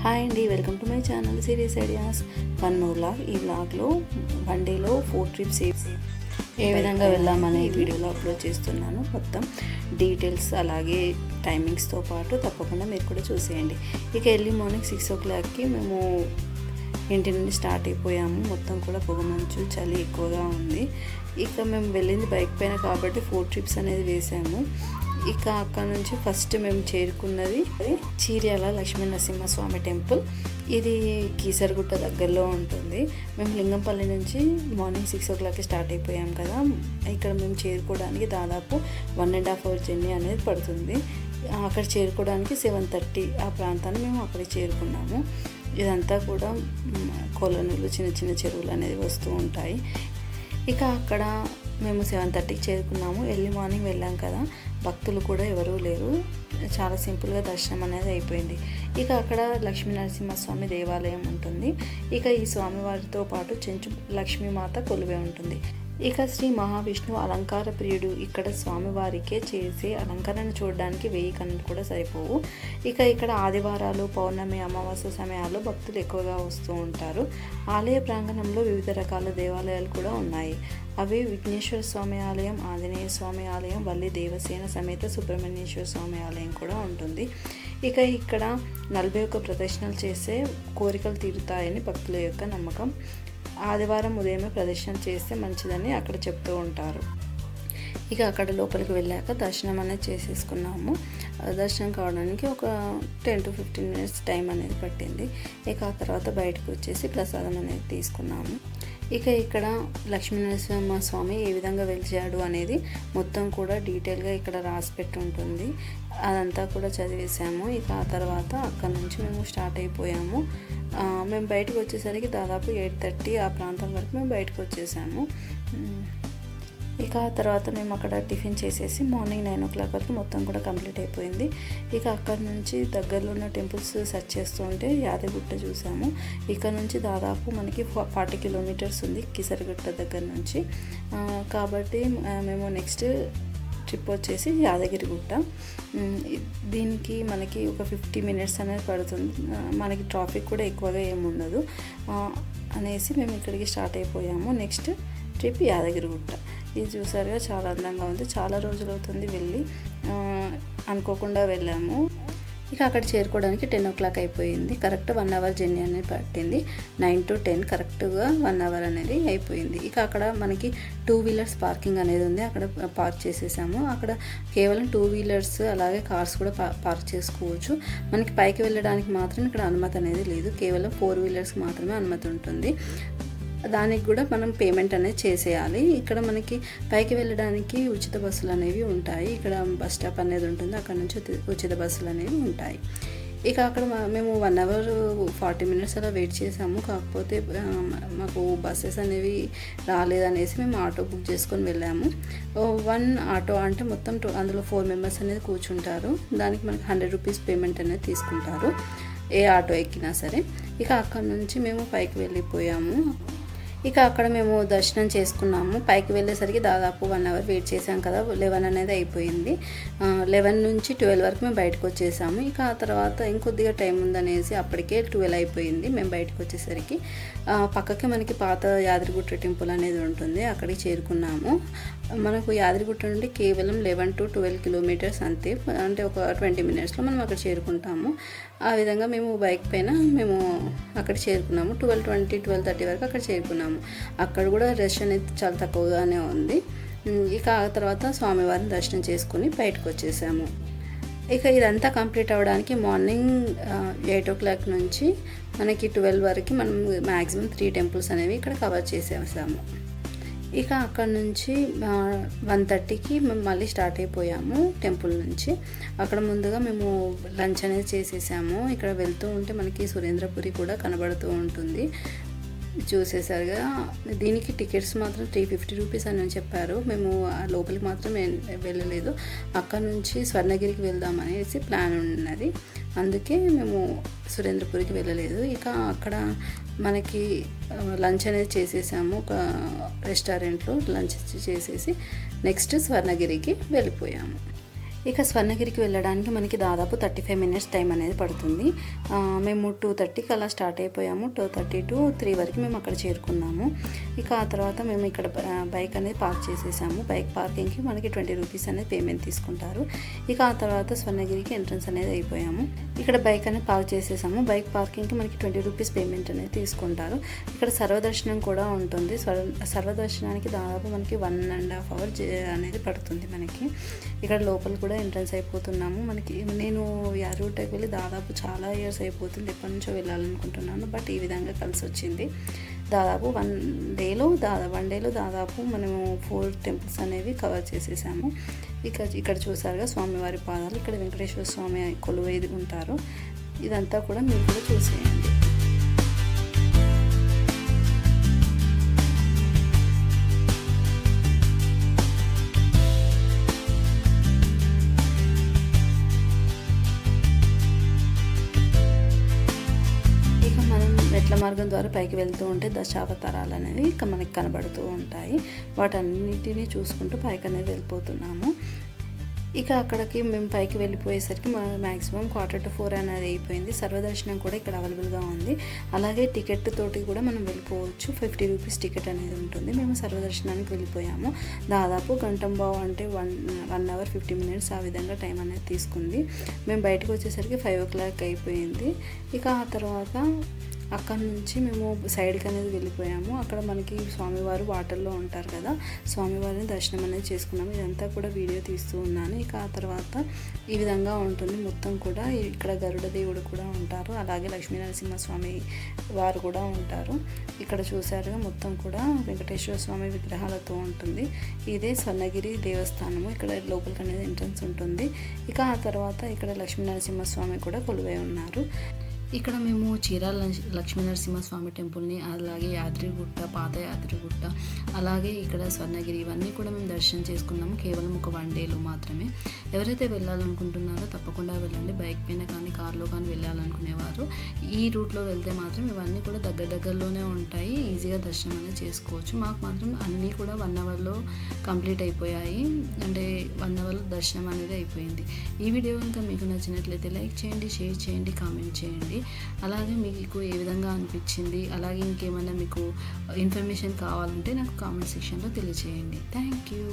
Hi అండి, welcome to my channel series ideas. One more vlog. ఈ వ్లాగ్లో one డేలో 4 ట్రిప్స్ ఏ విధంగా వెళ్ళామని ఈ వీడియోలో అప్లోడ్ చేస్తున్నాను. మొత్తం డీటెయిల్స్ అలాగే టైమింగ్స్తో పాటు తప్పకుండా మీరు కూడా చూసేయండి. ఇక ఎర్లీ మార్నింగ్ 6 o'clockకి మేము ఇంటి నుండి స్టార్ట్ అయిపోయాము. మొత్తం కూడా పొగమంచు, చలి ఎక్కువగా ఉంది. ఇక మేము వెళ్ళింది బైక్ పైన కాబట్టి 4 ట్రిప్స్ అనేది వేసాము. ఇక అక్కడ నుంచి ఫస్ట్ మేము చేరుకున్నది చీర్యాల లక్ష్మీ నరసింహస్వామి టెంపుల్. ఇది కీసరగుట్ట దగ్గరలో ఉంటుంది. మేము లింగంపల్లి నుంచి మార్నింగ్ 6 o'clockకి స్టార్ట్ అయిపోయాం కదా. ఇక్కడ మేము చేరుకోవడానికి దాదాపు 1.5 hour జర్నీ అనేది పడుతుంది. అక్కడ చేరుకోవడానికి 7:30 ఆ ప్రాంతాన్ని మేము అక్కడికి చేరుకున్నాము. ఇదంతా కూడా కొలనులు, చిన్న చిన్న చెరువులు అనేది వస్తూ ఉంటాయి. ఇక అక్కడ మేము 7:30కి చేరుకున్నాము. ఎర్లీ మార్నింగ్ వెళ్ళాం కదా, భక్తులు కూడా ఎవరూ లేరు. చాలా సింపుల్గా దర్శనం అనేది అయిపోయింది. ఇక అక్కడ లక్ష్మీ నరసింహస్వామి దేవాలయం ఉంటుంది. ఇక ఈ స్వామివారితో పాటు చెంచు లక్ష్మీమాత కొలువే ఉంటుంది. ఇక శ్రీ మహావిష్ణువు అలంకార ప్రియుడు. ఇక్కడ స్వామివారికే చేసే అలంకరణ చూడడానికి 1000 కన్నులు కూడా సరిపోవు. ఇక ఇక్కడ ఆదివారాలు, పౌర్ణమి, అమావాస్య సమయాల్లో భక్తులు ఎక్కువగా వస్తూ ఉంటారు. ఆలయ ప్రాంగణంలో వివిధ రకాల దేవాలయాలు కూడా ఉన్నాయి. అవి విఘ్నేశ్వర స్వామి ఆలయం, ఆంజనేయ స్వామి ఆలయం, వల్లి దేవసేన సమేత సుబ్రహ్మణ్యేశ్వర స్వామి ఆలయం కూడా ఉంటుంది. ఇక ఇక్కడ 41 ప్రదక్షిణలు చేసే కోరికలు తీరుతాయని భక్తుల యొక్క నమ్మకం. ఆదివారం ఉదయమే ప్రదర్శన చేస్తే మంచిదని అక్కడ చెప్తూ ఉంటారు. ఇక అక్కడ లోపలికి వెళ్ళాక దర్శనం అనేది చేసేసుకున్నాము. దర్శనం కావడానికి ఒక 10 to 15 minutes టైం అనేది పట్టింది. ఇక ఆ తర్వాత బయటకు వచ్చేసి ప్రసాదం అనేది తీసుకున్నాము. ఇక ఇక్కడ లక్ష్మీనరసింహ స్వామి ఏ విధంగా వెలిచాడు అనేది మొత్తం కూడా డీటెయిల్గా ఇక్కడ రాసి పెట్టి ఉంటుంది. అదంతా కూడా చదివేసాము. ఇక ఆ తర్వాత అక్కడ నుంచి మేము స్టార్ట్ అయిపోయాము. మేము బయటకు వచ్చేసరికి దాదాపు 8:30 ఆ ప్రాంతం వరకు మేము బయటకు వచ్చేసాము. ఇక ఆ తర్వాత మేము అక్కడ టిఫిన్ చేసేసి మార్నింగ్ 9 o'clock వరకు మొత్తం కూడా కంప్లీట్ అయిపోయింది. ఇక అక్కడ నుంచి దగ్గరలో ఉన్న టెంపుల్స్ సెర్చ్ చేస్తూ ఉంటే యాదగిరిగుట్ట చూసాము. ఇక్కడ నుంచి దాదాపు మనకి 40 kilometers ఉంది కీసరగుట్ట దగ్గర నుంచి. కాబట్టి మేము నెక్స్ట్ ట్రిప్ వచ్చేసి యాదగిరిగుట్ట. దీనికి మనకి ఒక 50 minutes అనేది పడుతుంది. మనకి ట్రాఫిక్ కూడా ఎక్కువగా ఏముండదు అనేసి మేము ఇక్కడికి స్టార్ట్ అయిపోయాము. Next trip Yadagirigutta. ఇది చూసారుగా, చాలా అందంగా ఉంది. చాలా రోజులు అవుతుంది వెళ్ళి, అనుకోకుండా వెళ్ళాము. ఇక అక్కడ చేరుకోవడానికి 10 o'clock అయిపోయింది. కరెక్ట్ 1 hour జర్నీ అనేది పట్టింది. 9 to 10 కరెక్ట్గా 1 hour అనేది అయిపోయింది. ఇక అక్కడ మనకి 2 wheelers పార్కింగ్ అనేది ఉంది. అక్కడ పార్క్ చేసేసాము. అక్కడ కేవలం 2 wheelers అలాగే కార్స్ కూడా పార్క్ చేసుకోవచ్చు. మనకి పైకి వెళ్ళడానికి మాత్రం ఇక్కడ అనుమతి అనేది లేదు. కేవలం 4 wheelers మాత్రమే అనుమతి ఉంటుంది. దానికి కూడా మనం పేమెంట్ అనేది చేసేయాలి. ఇక్కడ మనకి పైకి వెళ్ళడానికి ఉచిత బస్సులు అనేవి ఉంటాయి. ఇక్కడ బస్ స్టాప్ అనేది ఉంటుంది. అక్కడ నుంచి ఉచిత బస్సులు అనేవి ఉంటాయి. ఇక అక్కడ మేము 1 hour 40 minutes అలా వెయిట్ చేసాము. కాకపోతే మాకు బస్సెస్ అనేవి రాలేదనేసి మేము ఆటో బుక్ చేసుకొని వెళ్ళాము. 1 ఆటో అంటే మొత్తం అందులో 4 members అనేది కూర్చుంటారు. దానికి మనకి 100 rupees పేమెంట్ అనేది తీసుకుంటారు, ఏ ఆటో ఎక్కినా సరే. ఇక అక్కడ నుంచి మేము పైకి వెళ్ళిపోయాము. ఇక అక్కడ మేము దర్శనం చేసుకున్నాము. పైకి వెళ్ళేసరికి దాదాపు 1 hour వెయిట్ చేసాం కదా, 11 అనేది అయిపోయింది. 11 నుంచి 12 వరకు మేము బయటకు వచ్చేసాము. ఇక ఆ తర్వాత ఇంకొద్దిగా టైం ఉందనేసి అప్పటికే 12 అయిపోయింది మేము బయటకు వచ్చేసరికి. పక్కకి మనకి పాత యాదగిరిగుట్ట టెంపుల్ అనేది ఉంటుంది, అక్కడికి చేరుకున్నాము. మనకు యాదగిరిగుట్ట నుండి కేవలం 11 to 12 kilometers అంతే, అంటే ఒక 20 minutesలో మనం అక్కడ చేరుకుంటాము. ఆ విధంగా మేము బైక్ పైన మేము అక్కడ చేరుకున్నాము. 12:20 12:30 వరకు అక్కడ చేరుకున్నాము. అక్కడ కూడా రష్ అనేది చాలా తక్కువగానే ఉంది. ఇక ఆ తర్వాత స్వామివారిని దర్శనం చేసుకుని బయటకు వచ్చేసాము. ఇక ఇదంతా కంప్లీట్ అవ్వడానికి మార్నింగ్ 8 o'clock నుంచి మనకి 12 వరకు మనం మ్యాక్సిమం 3 temples అనేవి ఇక్కడ కవర్ చేసేసాము. ఇక అక్కడ నుంచి 1:30కి మేము మళ్ళీ స్టార్ట్ అయిపోయాము టెంపుల్ నుంచి. అక్కడ ముందుగా మేము లంచ్ అనేది చేసేసాము. ఇక్కడ వెళ్తూ ఉంటే మనకి సురేంద్రపురి కూడా కనబడుతూ ఉంటుంది, చూసేసరిగా. దీనికి టికెట్స్ మాత్రం 350 rupees అని చెప్పారు. మేము లోపలికి మాత్రం వెళ్ళలేదు. అక్కడ నుంచి స్వర్ణగిరికి వెళ్దామనేసి ప్లాన్ ఉన్నది, అందుకే మేము సురేంద్రపురికి వెళ్ళలేదు. ఇక అక్కడ మనకి లంచ్ అనేది చేసేసాము. ఒక రెస్టారెంట్లో లంచ్ చేసేసి నెక్స్ట్ స్వర్ణగిరికి వెళ్ళిపోయాము. ఇక స్వర్ణగిరికి వెళ్ళడానికి మనకి దాదాపు 35 మినిట్స్ టైం అనేది పడుతుంది. మేము 2:30కి అలా స్టార్ట్ అయిపోయాము. 2:30 to 3 వరకు మేము అక్కడ చేరుకున్నాము. ఇక ఆ తర్వాత మేము ఇక్కడ బైక్ అనేది పార్క్ చేసేసాము. బైక్ పార్కింగ్కి మనకి 20 రూపీస్ అనేది పేమెంట్ తీసుకుంటారు. ఇక ఆ తర్వాత స్వర్ణగిరికి ఎంట్రన్స్ అనేది అయిపోయాము. ఇక్కడ బైక్ అనేది పార్క్ చేసేసాము. బైక్ పార్కింగ్కి మనకి 20 రూపీస్ పేమెంట్ అనేది తీసుకుంటారు. ఇక్కడ సర్వదర్శనం కూడా ఉంటుంది. సర్వదర్శనానికి దాదాపు మనకి 1.5 hours అనేది పడుతుంది మనకి. ఇక్కడ లోపల కూడా ఎంట్రన్స్ అయిపోతున్నాము. నేను యాదగిరిగుట్టకి వెళ్ళి దాదాపు చాలా ఇయర్స్ అయిపోతుంది. ఎప్పటి నుంచో వెళ్ళాలనుకుంటున్నాను, బట్ ఈ విధంగా కలిసి వచ్చింది. దాదాపు వన్ డేలో దాదాపు మనము 4 టెంపుల్స్ అనేవి కవర్ చేసేసాము. ఇక్కడ చూసారుగా స్వామివారి పాదాలు. ఇక్కడ వెంకటేశ్వర స్వామి కొలువై ఉంటారు. ఇదంతా కూడా మీరు కూడా చూసేయండి. మెట్ల మార్గం ద్వారా పైకి వెళ్తూ ఉంటే దశావతారాలు అనేవి ఇక మనకి కనబడుతూ ఉంటాయి. వాటన్నిటిని చూసుకుంటూ పైకి అనేది వెళ్ళిపోతున్నాము. ఇక అక్కడికి మేము పైకి వెళ్ళిపోయేసరికి మ్యాక్సిమం 3:45 అనేది అయిపోయింది. సర్వదర్శనం కూడా ఇక్కడ అవైలబుల్గా ఉంది. అలాగే టికెట్ తోటి కూడా మనం వెళ్ళిపోవచ్చు. 50 రూపీస్ టికెట్ అనేది ఉంటుంది. మేము సర్వదర్శనానికి వెళ్ళిపోయాము. దాదాపు గంటంబావు అంటే 1 hour 50 minutes ఆ విధంగా టైం అనేది తీసుకుంది. మేము బయటకు వచ్చేసరికి 5 o'clock అయిపోయింది. ఇక ఆ తర్వాత అక్కడ నుంచి మేము సైడ్కి అనేది వెళ్ళిపోయాము. అక్కడ మనకి స్వామివారు వాటర్లో ఉంటారు కదా, స్వామివారిని దర్శనం అనేది చేసుకున్నాము. ఇదంతా కూడా వీడియో తీస్తూ ఉన్నాను. ఇక ఆ తర్వాత ఈ విధంగా ఉంటుంది మొత్తం కూడా. ఇక్కడ గరుడ దేవుడు కూడా ఉంటారు, అలాగే లక్ష్మీనరసింహస్వామి వారు కూడా ఉంటారు. ఇక్కడ చూసారుగా మొత్తం కూడా వెంకటేశ్వర స్వామి విగ్రహాలతో ఉంటుంది. ఇదే స్వర్ణగిరి దేవస్థానము. ఇక్కడ లోపలికి అనేది ఎంట్రన్స్ ఉంటుంది. ఇక ఆ తర్వాత ఇక్కడ లక్ష్మీనరసింహస్వామి కూడా కొలువై ఉన్నారు. ఇక్కడ మేము చీరాల లక్ష్మీనరసింహస్వామి టెంపుల్ని, అలాగే యాదగిరిగుట్ట, పాత యాదగిరిగుట్ట, అలాగే ఇక్కడ స్వర్ణగిరి, ఇవన్నీ కూడా మేము దర్శనం చేసుకున్నాము. కేవలం ఒక 1 dayలో మాత్రమే. ఎవరైతే వెళ్ళాలనుకుంటున్నారో తప్పకుండా వెళ్ళండి. బైక్ పైన కానీ కార్లో కానీ వెళ్ళాలనుకునేవారు ఈ రూట్లో వెళ్తే మాత్రం ఇవన్నీ కూడా దగ్గరలోనే ఉంటాయి. ఈజీగా దర్శనం అనేది చేసుకోవచ్చు. మాకు మాత్రం అన్నీ కూడా 1 hourలో కంప్లీట్ అయిపోయాయి. అంటే 1 hourలో దర్శనం అనేది అయిపోయింది. ఈ వీడియో కనుక మీకు నచ్చినట్లయితే లైక్ చేయండి, షేర్ చేయండి, కామెంట్ చేయండి. అలాగే మీకు ఏ విధంగా అనిపించింది, అలాగే ఇంకేమైనా మీకు ఇన్ఫర్మేషన్ కావాలంటే నాకు కామెంట్ సెక్షన్లో తెలియజేయండి. Thank you.